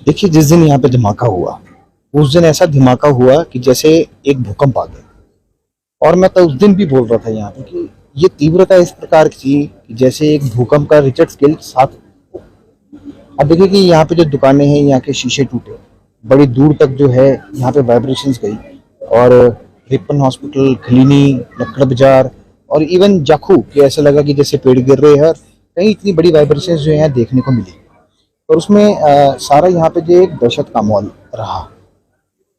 देखिए, जिस दिन यहाँ पे धमाका हुआ उस दिन ऐसा धमाका हुआ कि जैसे एक भूकंप आ गया। और मैं तो उस दिन भी बोल रहा था यहाँ पे कि ये तीव्रता इस प्रकार की थी कि जैसे एक भूकंप का रिचर्ड स्केल 7। अब देखिए कि यहाँ पे जो दुकानें हैं, यहाँ के शीशे टूटे, बड़ी दूर तक जो है यहाँ पे वाइब्रेशंस गई। और रिपन हॉस्पिटल, खलीनी, लक्कड़ बाजार और इवन जाखू के ऐसा लगा कि जैसे पेड़ गिर रहे हैं। और कहीं इतनी बड़ी वाइब्रेशंस जो है देखने को मिली। और उसमें सारा यहाँ पे जो एक दहशत का माहौल रहा।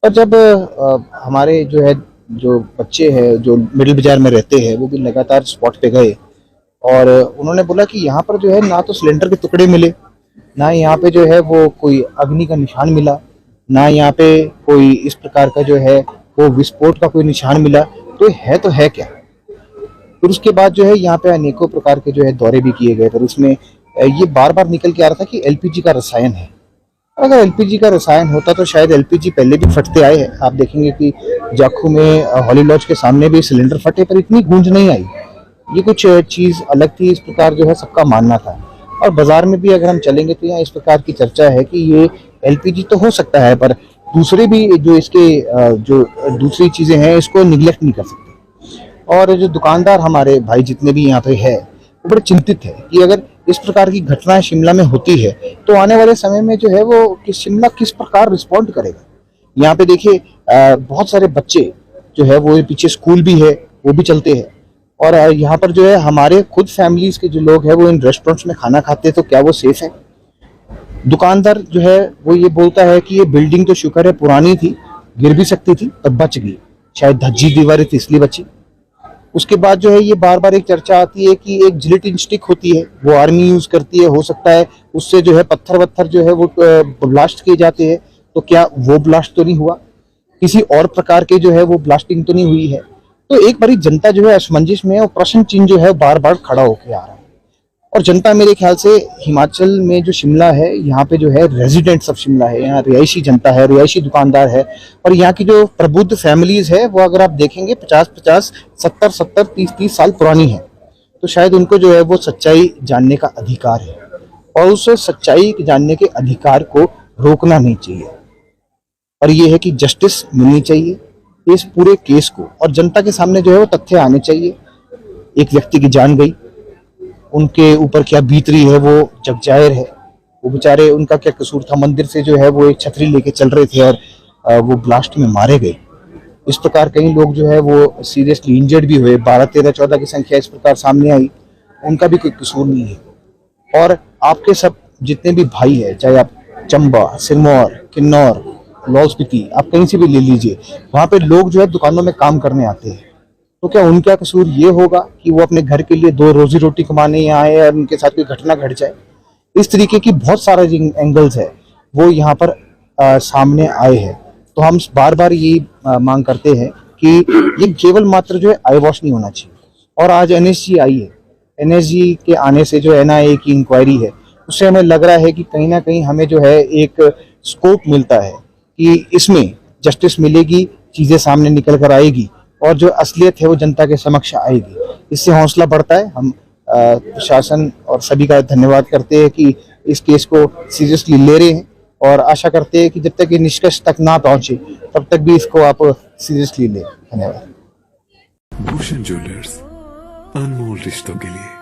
और जब हमारे जो बच्चे हैं जो मिडिल बाजार में रहते हैं, वो भी लगातार स्पॉट पे गए और उन्होंने बोला कि यहाँ पर जो है ना तो सिलेंडर के टुकड़े मिले, ना यहाँ पे जो है वो कोई अग्नि का निशान मिला, ना यहाँ पे कोई इस प्रकार का जो है वो विस्फोट का कोई निशान मिला। तो है क्या। फिर उसके बाद जो है यहाँ पे अनेकों प्रकार के जो है दौरे भी किए गए। फिर उसमें ये बार बार निकल के आ रहा था कि एलपीजी का रसायन है। अगर एलपीजी का रसायन होता तो शायद एलपीजी पहले भी फटते आए हैं। आप देखेंगे कि जाखू में हॉली लॉज के सामने भी सिलेंडर फटे, पर इतनी गूंज नहीं आई। ये कुछ चीज अलग थी, इस प्रकार जो है सबका मानना था। और बाजार में भी अगर हम चलेंगे तो यहाँ इस प्रकार की चर्चा है कि ये एलपीजी तो हो सकता है, पर दूसरे भी जो इसके जो दूसरी चीजें हैं इसको निगलेक्ट नहीं कर सकते। और जो दुकानदार हमारे भाई जितने भी यहाँ पे है वो बड़े चिंतित है कि अगर इस प्रकार की घटनाएं शिमला में होती है तो आने वाले समय में जो है वो शिमला किस प्रकार रिस्पॉन्ड करेगा। यहाँ पे देखिए बहुत सारे बच्चे जो है वो पीछे स्कूल भी है, वो भी चलते हैं। और यहाँ पर जो है हमारे खुद फैमिलीज के जो लोग हैं वो इन रेस्टोरेंट्स में खाना खाते हैं, तो क्या वो सेफ है। दुकानदार जो है वो ये बोलता है कि ये बिल्डिंग तो शुक्र है पुरानी थी, गिर भी सकती थी पर बच गई, शायद धज्जी दीवारें थी इसलिए बची। उसके बाद जो है ये बार बार एक चर्चा आती है कि एक जिलेटिन स्टिक होती है, वो आर्मी यूज करती है, हो सकता है उससे जो है पत्थर वत्थर जो है वो ब्लास्ट किए जाते हैं। तो क्या वो ब्लास्ट तो नहीं हुआ, किसी और प्रकार के जो है वो ब्लास्टिंग तो नहीं हुई है। तो एक बारी जनता जो है असमंजस में, और प्रश्न चिन्ह जो है बार बार खड़ा होकर आ रहा है। और जनता मेरे ख्याल से हिमाचल में जो शिमला है, यहाँ पे जो है रेजिडेंट्स ऑफ शिमला है, यहाँ रिहायशी जनता है, रिहायशी दुकानदार है। और यहाँ की जो प्रबुद्ध फैमिलीज है वो अगर आप देखेंगे 50-50, 70-70, 30-30 साल पुरानी है। तो शायद उनको जो है वो सच्चाई जानने का अधिकार है और उस सच्चाई जानने के अधिकार को रोकना नहीं चाहिए। और ये है कि जस्टिस मिलनी चाहिए इस पूरे केस को, और जनता के सामने जो है वो तथ्य आने चाहिए। एक व्यक्ति की जान गई, उनके ऊपर क्या बीत रही है वो जग जाहिर है। वो बेचारे, उनका क्या कसूर था, मंदिर से जो है वो एक छतरी लेके चल रहे थे और वो ब्लास्ट में मारे गए। इस प्रकार कई लोग जो है वो सीरियसली इंजर्ड भी हुए, 12, 13, 14 की संख्या इस प्रकार सामने आई, उनका भी कोई कसूर नहीं है। और आपके सब जितने भी भाई है, चाहे आप चंबा, सिरमौर, किन्नौर, लाहौल स्पीति, आप कहीं से भी ले लीजिए, वहां पे लोग जो है दुकानों में काम करने आते हैं। तो क्या उनका कसूर ये होगा कि वो अपने घर के लिए 2 रोजी रोटी कमाने यहाँ आए और उनके साथ कोई घटना घट जाए। इस तरीके की बहुत सारे एंगल्स है वो यहाँ पर सामने आए हैं। तो हम बार बार ये मांग करते हैं कि ये केवल मात्र जो है आई वॉश नहीं होना चाहिए। और आज एनएसजी आई है, एनएसजी के आने से जो एनआईए की इंक्वायरी है उससे हमें लग रहा है कि कहीं ना कहीं हमें जो है एक स्कोप मिलता है कि इसमें जस्टिस मिलेगी, चीजें सामने निकल कर आएगी और जो असलियत है वो जनता के समक्ष आएगी। इससे हौसला बढ़ता है। हम प्रशासन और सभी का धन्यवाद करते हैं कि इस केस को सीरियसली ले रहे हैं, और आशा करते हैं कि जब तक ये निष्कर्ष तक ना पहुंचे तब तक भी इसको आप सीरियसली लें। धन्यवाद। भूषण ज्वेलर्स, अनमोल रिश्तों के लिए।